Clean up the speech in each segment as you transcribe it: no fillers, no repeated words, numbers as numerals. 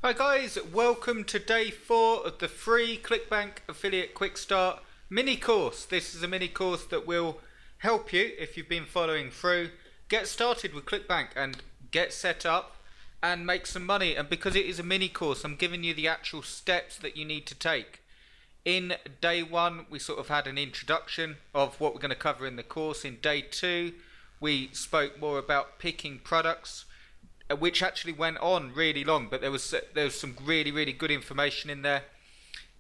Hi guys, welcome to day 4 of the free Clickbank affiliate Quickstart mini course. This is a mini course that will help you, if you've been following through, get started with Clickbank and get set up and make some money. And because it is a mini course, I'm giving you the actual steps that you need to take. In day 1 we sort of had an introduction of what we're going to cover in the course. In day 2 we spoke more about picking products, which actually went on really long, but there was some really good information in there.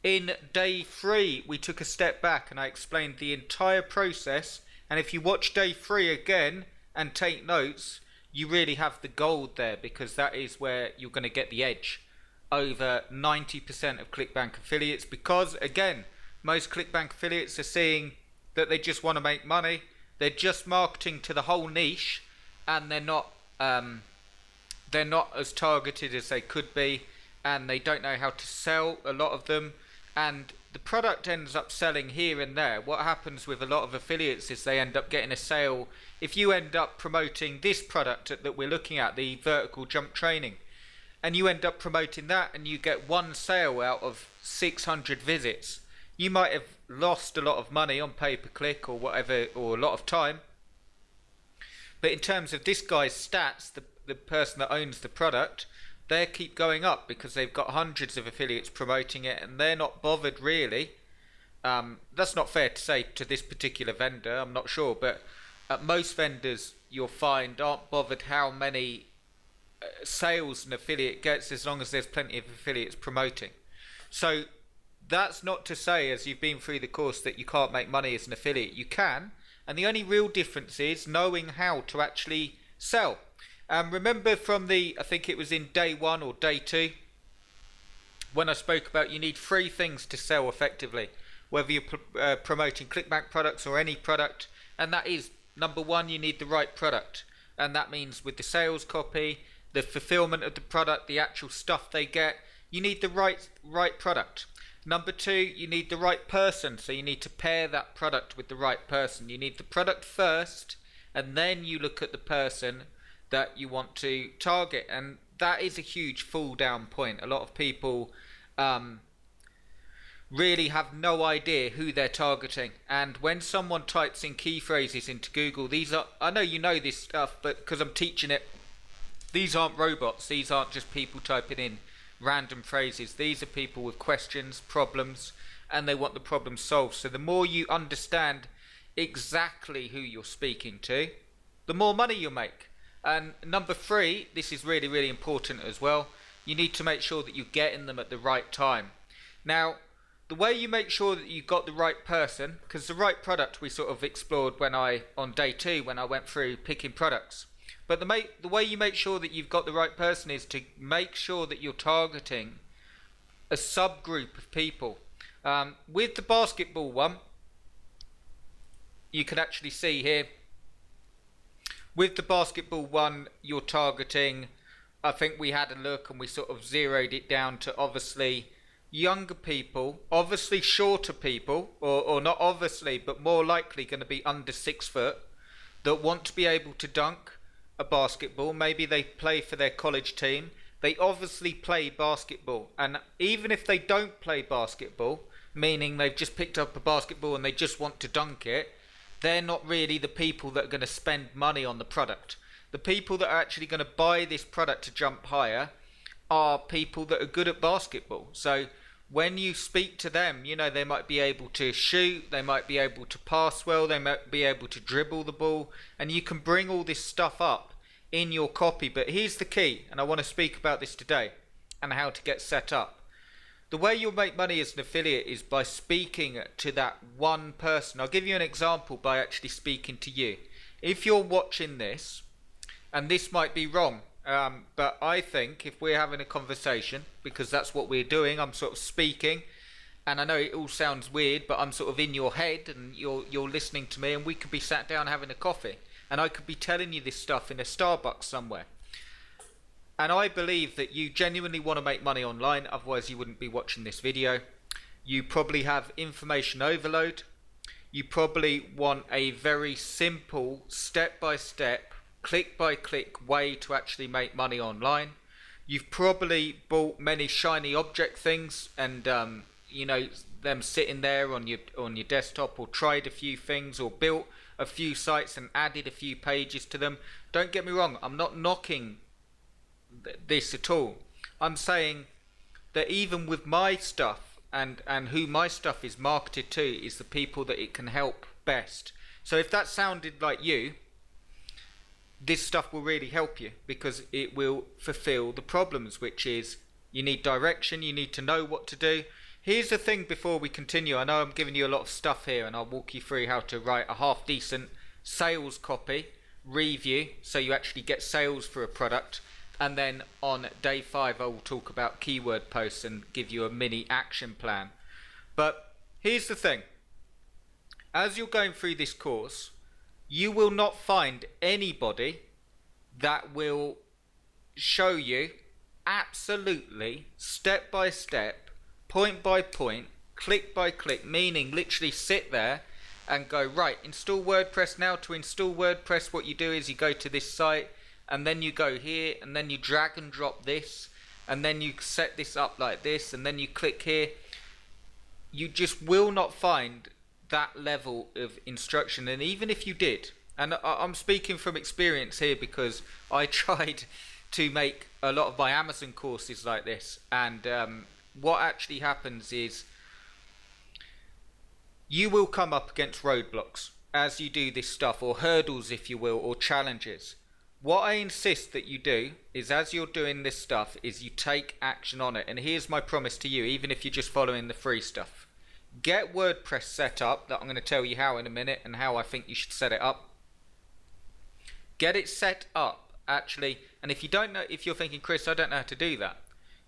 In day 3 we took a step back and I explained the entire process, and if you watch day 3 again and take notes, you really have the gold there, because that is where you're going to get the edge over 90% of Clickbank affiliates, because again, most Clickbank affiliates are seeing that they just want to make money. They're just marketing to the whole niche, and they're not as targeted as they could be, and they don't know how to sell, a lot of them, and the product ends up selling here and there. What happens with a lot of affiliates is they end up getting a sale. If you end up promoting this product that we're looking at, the vertical jump training, and you end up promoting that and you get one sale out of 600 visits, you might have lost a lot of money on pay-per-click or whatever, or a lot of time. But in terms of this guy's stats, the person that owns the product, they keep going up because they've got hundreds of affiliates promoting it, and they're not bothered really. That's not fair to say to this particular vendor, I'm not sure, but most vendors you'll find aren't bothered how many sales an affiliate gets, as long as there's plenty of affiliates promoting. So that's not to say, as you've been through the course, that you can't make money as an affiliate. You can, and the only real difference is knowing how to actually sell. Remember from I think it was in day 1 or day 2, when I spoke about you need 3 things to sell effectively, whether you're promoting Clickbank products or any product, and that is, number 1, you need the right product, and that means with the sales copy, the fulfillment of the product, the actual stuff they get, you need the right product. Number 2, you need the right person, so you need to pair that product with the right person. You need the product first, and then you look at the person that you want to target, and that is a huge fall down point. A lot of people really have no idea who they're targeting, and when someone types in key phrases into Google, these are, I know you know this stuff, but because I'm teaching it, these aren't robots. These aren't just people typing in random phrases. These are people with questions, problems, and they want the problem solved. So the more you understand exactly who you're speaking to, the more money you'll make. And number 3, this is really important as well, you need to make sure that you're getting them at the right time. Now, the way you make sure that you got the right person, because the right product we sort of explored on day 2 when I went through picking products, but the way you make sure that you've got the right person is to make sure that you're targeting a subgroup of people. With the basketball one, you can actually see here, with the basketball one, you're targeting, I think we had a look and we sort of zeroed it down to obviously younger people, obviously shorter people, or not obviously, but more likely going to be under 6 foot, that want to be able to dunk a basketball. Maybe they play for their college team. They obviously play basketball, and even if they don't play basketball, meaning they've just picked up a basketball and they just want to dunk it, they're not really the people that are going to spend money on the product. The people that are actually going to buy this product to jump higher are people that are good at basketball. So when you speak to them, you know, they might be able to shoot, they might be able to pass well, they might be able to dribble the ball, and you can bring all this stuff up in your copy. But here's the key, and I want to speak about this today, and how to get set up. The way you'll make money as an affiliate is by speaking to that one person. I'll give you an example by actually speaking to you. If you're watching this, and this might be wrong, but I think if we're having a conversation, because that's what we're doing, I'm sort of speaking, and I know it all sounds weird, but I'm sort of in your head and you're listening to me, and we could be sat down having a coffee, and I could be telling you this stuff in a Starbucks somewhere. And I believe that you genuinely want to make money online, otherwise you wouldn't be watching this video. You probably have information overload. You probably want a very simple, step-by-step, click-by-click way to actually make money online. You've probably bought many shiny object things, and you know them sitting there on your desktop, or tried a few things, or built a few sites and added a few pages to them. Don't get me wrong, I'm not knocking this at all. I'm saying that even with my stuff, and who my stuff is marketed to, is the people that it can help best. So if that sounded like you, this stuff will really help you, because it will fulfill the problems, which is you need direction, you need to know what to do. Here's the thing before we continue. I know I'm giving you a lot of stuff here, and I'll walk you through how to write a half decent sales copy review so you actually get sales for a product. And then on day 5 I will talk about keyword posts and give you a mini action plan. But here's the thing. As you're going through this course, you will not find anybody that will show you absolutely step by step, point by point, click by click, meaning literally sit there and go, right, install WordPress now. To install WordPress, what you do is you go to this site, and then you go here, and then you drag and drop this, and then you set this up like this, and then you click here. You just will not find that level of instruction. And even if you did, and I'm speaking from experience here, because I tried to make a lot of my Amazon courses like this, and what actually happens is you will come up against roadblocks as you do this stuff, or hurdles if you will, or challenges. What I insist that you do is, as you're doing this stuff, is you take action on it. And here's my promise to you, even if you're just following the free stuff. Get WordPress set up, that I'm going to tell you how in a minute, and how I think you should set it up. Get it set up, actually. And if you don't know, if you're thinking, Chris, I don't know how to do that,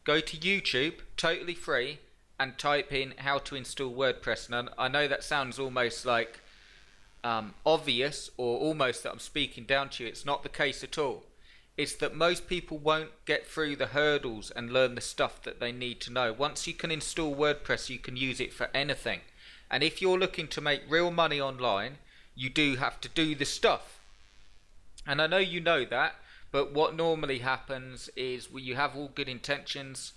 go to YouTube, totally free, and type in how to install WordPress. And I know that sounds almost like obvious, or almost that I'm speaking down to you. It's not the case at all. It's that most people won't get through the hurdles and learn the stuff that they need to know. Once you can install WordPress, you can use it for anything. And if you're looking to make real money online, you do have to do the stuff. And I know you know that, but what normally happens is, you have all good intentions,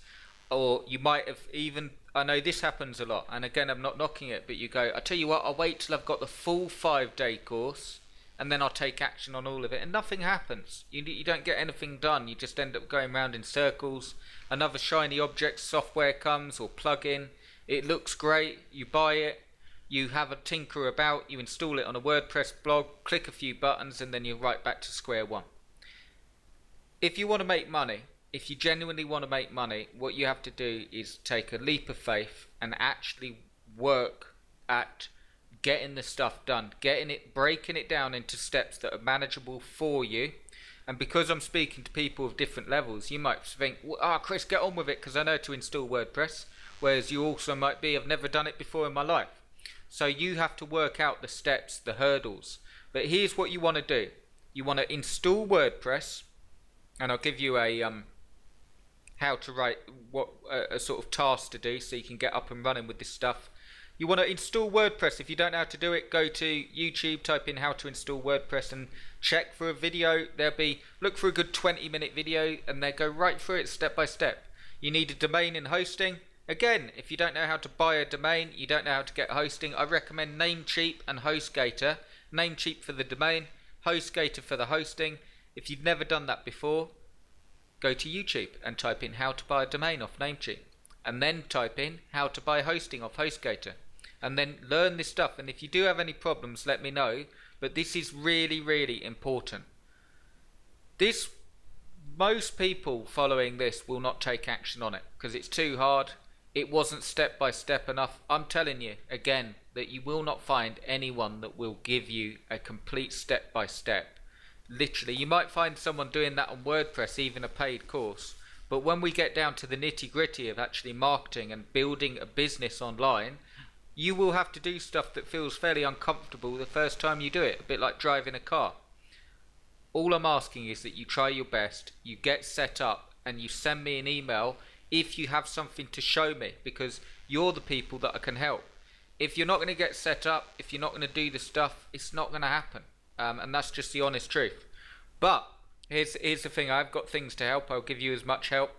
or you might have even, I know this happens a lot, and again, I'm not knocking it, but you go, I tell you what, I'll wait till I've got the full 5-day course, and then I'll take action on all of it, and nothing happens. You don't get anything done. You just end up going round in circles. Another shiny object software comes, or plugin. It looks great. You buy it. You have a tinker about. You install it on a WordPress blog. Click a few buttons, and then you're right back to square one. If you want to make money, if you genuinely want to make money, what you have to do is take a leap of faith and actually work at getting the stuff done, breaking it down into steps that are manageable for you. And because I'm speaking to people of different levels, you might think, Chris, get on with it, because I know to install WordPress. Whereas you also might be, I've never done it before in my life. So you have to work out the steps, the hurdles. But here's what you want to do. You want to install WordPress, and I'll give you a how to write, a sort of task to do, so you can get up and running with this stuff. You want to install WordPress. If you don't know how to do it, go to YouTube, type in how to install WordPress, and check for a video. Look for a good 20-minute video, and they go right through it step by step. You need a domain and hosting. Again, if you don't know how to buy a domain, you don't know how to get hosting, I recommend Namecheap and HostGator. Namecheap for the domain, HostGator for the hosting. If you've never done that before, go to YouTube and type in how to buy a domain off Namecheap, and then type in how to buy hosting off HostGator, and then learn this stuff. And if you do have any problems, let me know. But this is really, really important. Most people following this will not take action on it because it's too hard. It wasn't step by step enough. I'm telling you again that you will not find anyone that will give you a complete step by step. Literally, you might find someone doing that on WordPress, even a paid course. But when we get down to the nitty gritty of actually marketing and building a business online, you will have to do stuff that feels fairly uncomfortable the first time you do it, a bit like driving a car. All I'm asking is that you try your best, you get set up, and you send me an email if you have something to show me, because you're the people that I can help. If you're not going to get set up, if you're not going to do the stuff, it's not going to happen. And that's just the honest truth. But Here's the thing. I've got things to help. I'll give you as much help.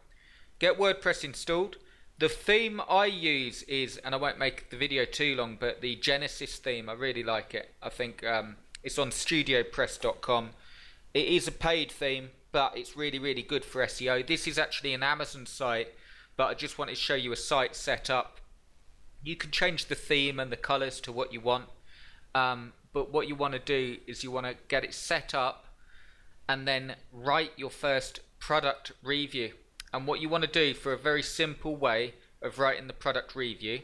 Get WordPress installed. The theme I use is, and I won't make the video too long, but the Genesis theme. I really like it. I think it's on studiopress.com. It is a paid theme, but it's really, really good for SEO. This is actually an Amazon site, but I just wanted to show you a site set up. You can change the theme and the colors to what you want, but what you want to do is you want to get it set up and then write your first product review. And what you want to do, for a very simple way of writing the product review,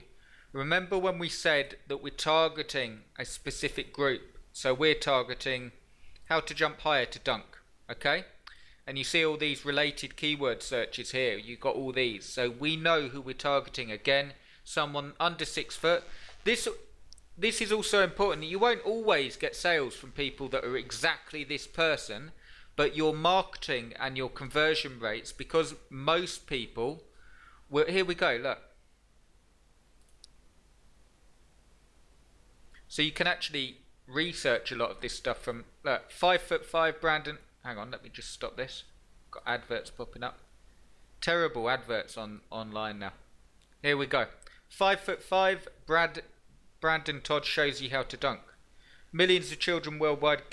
remember when we said that we're targeting a specific group? So we're targeting how to jump higher to dunk, okay? And you see all these related keyword searches here. You've got all these. So we know who we're targeting. Again, someone under 6 foot. This is also important. You won't always get sales from people that are exactly this person, but your marketing and your conversion rates, because most people, well, here we go, look. So you can actually research a lot of this stuff from, look, 5'5" Brandon. Hang on, let me just stop this. Got adverts popping up. Terrible adverts online now. Here we go. 5'5" Brandon Todd shows you how to dunk. Millions of children worldwide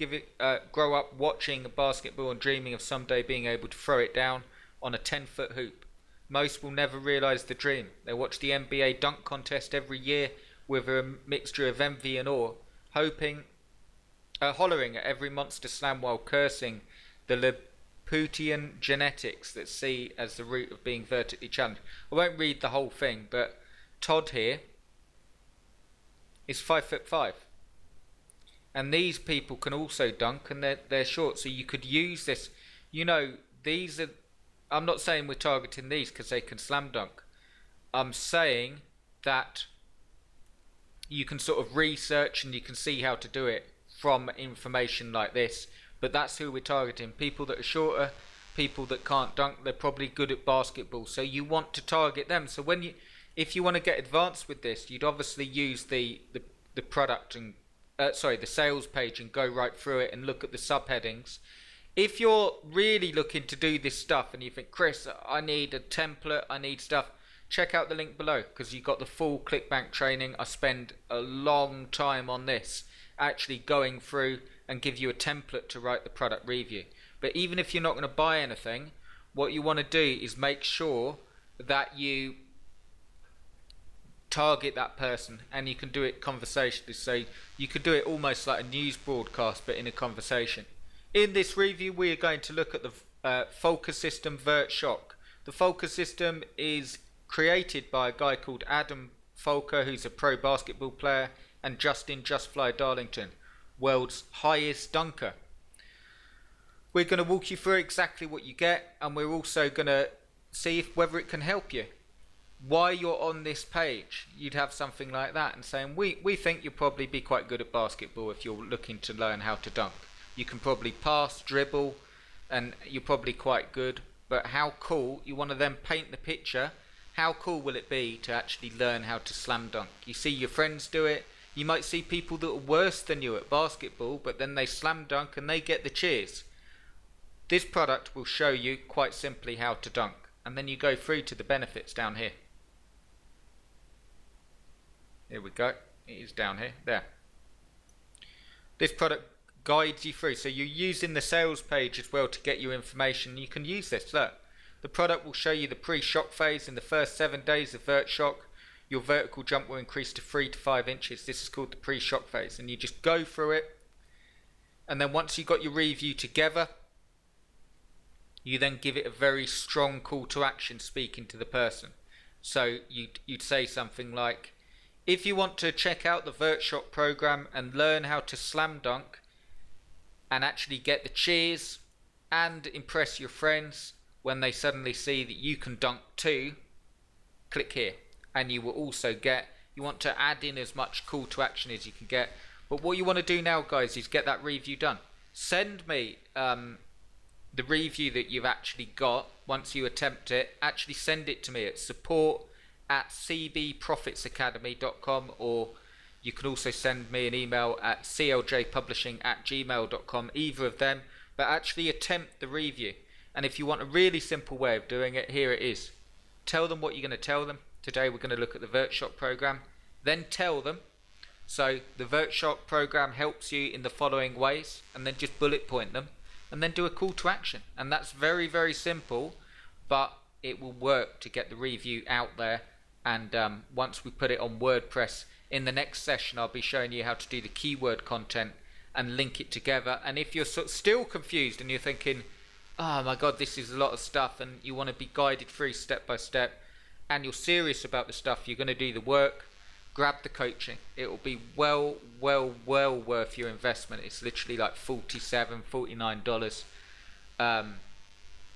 grow up watching basketball and dreaming of someday being able to throw it down on a 10-foot hoop. Most will never realise the dream. They watch the NBA dunk contest every year with a mixture of envy and awe, hollering at every monster slam while cursing the Laputian genetics that see as the root of being vertically challenged. I won't read the whole thing, but Todd here is 5'5". And these people can also dunk, and they're short, so you could use this. You know, these are, I'm not saying we're targeting these because they can slam dunk. I'm saying that you can sort of research and you can see how to do it from information like this. But that's who we're targeting. People that are shorter, people that can't dunk, they're probably good at basketball. So you want to target them. So if you want to get advanced with this, you'd obviously use the product and the sales page and go right through it and look at the subheadings. If you're really looking to do this stuff and you think, Chris, I need a template, I need stuff, check out the link below, because you've got the full Clickbank training. I spend a long time on this, actually going through and give you a template to write the product review. But even if you're not going to buy anything, what you want to do is make sure that you target that person, and you can do it conversationally. So you could do it almost like a news broadcast, but in a conversation. In this review, we are going to look at the Focus System VertShock. The Focus System is created by a guy called Adam Folker, who's a pro basketball player, and Justin Justfly Darlington, world's highest dunker. We're going to walk you through exactly what you get, and we're also going to see whether it can help you. Why you're on this page, you'd have something like that and saying, we think you'll probably be quite good at basketball if you're looking to learn how to dunk. You can probably pass, dribble, and you're probably quite good, but how cool, you want to then paint the picture, how cool will it be to actually learn how to slam dunk? You see your friends do it, you might see people that are worse than you at basketball, but then they slam dunk and they get the cheers. This product will show you quite simply how to dunk, and then you go through to the benefits down here. Here we go, it is down here, there. This product guides you through, so you're using the sales page as well to get your information. You can use this, look. The product will show you the pre-shock phase. In the first 7 days of VertShock, your vertical jump will increase to 3 to 5 inches. This is called the pre-shock phase, and you just go through it. And then once you've got your review together, you then give it a very strong call to action speaking to the person. So you'd say something like, if you want to check out the VertShock program and learn how to slam dunk and actually get the cheers and impress your friends when they suddenly see that you can dunk too, click here. And you will also get, you want to add in as much call to action as you can get. But what you want to do now, guys, is get that review done. Send me the review that you've actually got. Once you attempt it, actually send it to me at support@cbprofitsacademy.com, or you can also send me an email at cljpublishing@gmail.com. Either of them, but actually attempt the review. And if you want a really simple way of doing it, here it is. Tell them what you're going to tell them. Today we're going to look at the workshop program. Then tell them. So the workshop program helps you in the following ways, and then just bullet point them, and then do a call to action. And that's very, very simple, but it will work to get the review out there. And once we put it on WordPress, in the next session I'll be showing you how to do the keyword content and link it together. And if you're still confused and you're thinking, oh my god, this is a lot of stuff, and you want to be guided through step by step, and you're serious about the stuff, you're going to do the work, grab the coaching. It will be well worth your investment. It's literally like $47, $49.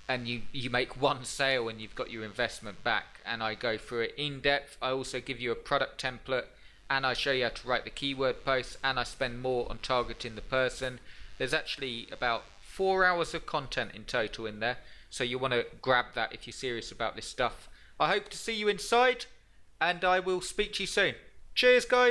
And you make one sale and you've got your investment back. And I go through it in depth. I also give you a product template, and I show you how to write the keyword posts, and I spend more on targeting the person. There's actually about 4 hours of content in total in there, so you want to grab that if you're serious about this stuff. I hope to see you inside, and I will speak to you soon. Cheers, guys.